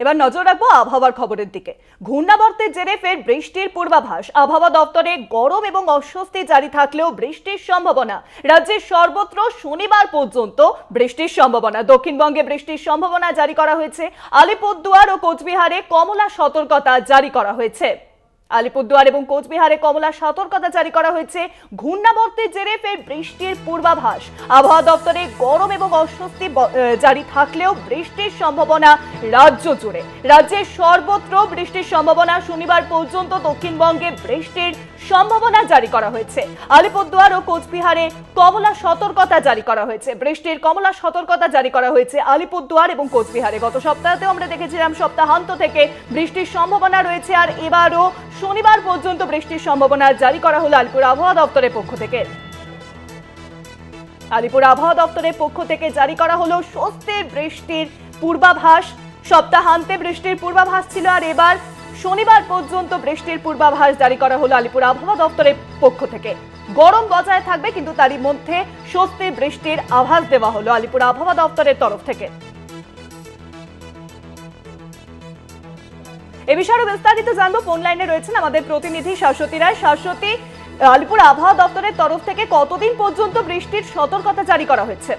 এবার নজর রাখবো আবহাওয়ার খবরের দিকে। ঘূর্ণাবর্তের জেরে ফের বৃষ্টির পূর্বাভাস। আবহাওয়া দপ্তরে গরম এবং অস্বস্তি জারি থাকলেও বৃষ্টির সম্ভাবনা। রাজ্যের সর্বত্র শনিবার পর্যন্ত বৃষ্টির সম্ভাবনা। দক্ষিণবঙ্গে বৃষ্টির সম্ভাবনা জারি করা হয়েছে। আলিপুরদুয়ার ও কোচবিহারে কমলা সতর্কতা জারি করা হয়েছে। আলিপুরদুয়ার এবং কোচবিহারে কমলা সতর্কতা জারি করা হয়েছে। ঘূর্ণাবর্তের জেরে ফের বৃষ্টির পূর্বাভাস। আবহাওয়া দপ্তরে গরম এবং অস্বস্তি জারি থাকলেও বৃষ্টির সম্ভাবনা রাজ্য জুড়ে। রাজ্যের সর্বত্র বৃষ্টির সম্ভাবনা। শনিবার পর্যন্ত দক্ষিণবঙ্গে বৃষ্টির সম্ভাবনা জারি করা হয়েছে। আলিপুরদুয়ার ও কোচবিহারে কমলা সতর্কতা জারি করা হয়েছে। বৃষ্টির কমলা সতর্কতা জারি করা হয়েছে আলিপুরদুয়ার এবং কোচবিহারে। গত সপ্তাহেতেও আমরা দেখেছিলাম সপ্তাহান্ত থেকে বৃষ্টির সম্ভাবনা রয়েছে, আর এবারও শনিবার পর্যন্ত বৃষ্টির সম্ভাবনা জারি করা হলো আলিপুর আবহাওয়া দপ্তরের পক্ষ থেকে। আলিপুর আবহাওয়া দপ্তরের পক্ষ থেকে জারি করা হলো স্বস্তির বৃষ্টির পূর্বাভাস। সপ্তাহান্তে বৃষ্টির পূর্বাভাস ছিল, আর এবার শনিবার পর্যন্ত বৃষ্টির পূর্বাভাস জারি করা হলো আলিপুর আবহাওয়া দপ্তরের পক্ষ থেকে। গরম বজায় থাকবে, কিন্তু তারই মধ্যে স্বস্তির বৃষ্টির আভাস দেওয়া হলো আলিপুর আবহাওয়া দপ্তরের তরফ থেকে। এ বিষয়ে বিস্তারিত জানবো। ফোন লাইনে রয়েছেন আমাদের প্রতিনিধি শাশ্বতী রায়। শাশ্বতী, আলিপুর আবহাওয়া দপ্তরের তরফ থেকে কতদিন পর্যন্ত বৃষ্টির সতর্কতা জারি করা হয়েছে?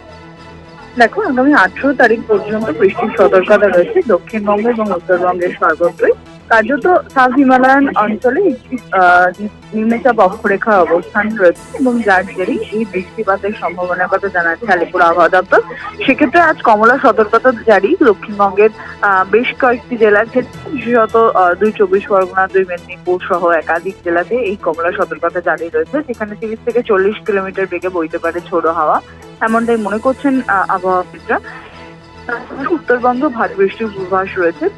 দেখো, আগামী 18 তারিখ পর্যন্ত বৃষ্টির সতর্কতা রয়েছে দক্ষিণবঙ্গ এবং উত্তরবঙ্গের সর্বত্রই। কার্যত সাব হিমালয়ান অঞ্চলে একটি নিম্নচাপ অক্ষরেখা অবস্থান রয়েছে এবং যার জেরেই এই বৃষ্টিপাতের সম্ভাবনার কথা জানাচ্ছে আলিপুর আবহাওয়া দপ্তর। সেক্ষেত্রে আজ কমলা সতর্কতা জারি দক্ষিণবঙ্গের বেশ কয়েকটি জেলার ক্ষেত্রে, বিশেষত 2 চব্বিশ পরগনা, 2 মেদিনীপুর সহ একাধিক জেলাতে এই কমলা সতর্কতা জারি রয়েছে, যেখানে 30 থেকে 40 কিলোমিটার বেগে বইতে পারে ঝোড়ো হাওয়া, এমনটাই মনে করছেন আবহাওয়াবিদরা। উত্তরবঙ্গ ভারী বৃষ্টির পূর্বাভাস রয়েছে।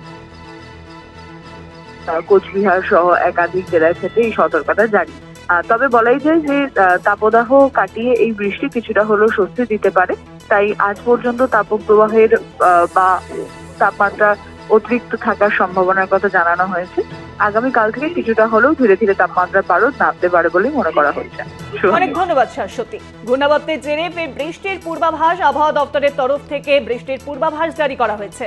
কোচবিহার সহ একাধিক জেলার ক্ষেত্রে এই সতর্কতা জারি। তবে বলাই যায় যে তাপদাহ কাটিয়ে এই বৃষ্টি কিছুটা হলেও স্বস্তি দিতে পারে। তাই আজ পর্যন্ত তাপপ্রবাহের বা তাপমাত্রা অতিরিক্ত থাকার সম্ভাবনার কথা জানানো হয়েছে। আগামীকাল থেকে কিছুটা হলেও ধীরে ধীরে তাপমাত্রা পারদ নামতে পারে বলে মনে করা হচ্ছে। অনেক ধন্যবাদ শাশ্বতী। ঘূর্ণাবর্তের জেরে বৃষ্টির পূর্বাভাস আবহাওয়া দপ্তরের তরফ থেকে বৃষ্টির পূর্বাভাস জারি করা হয়েছে।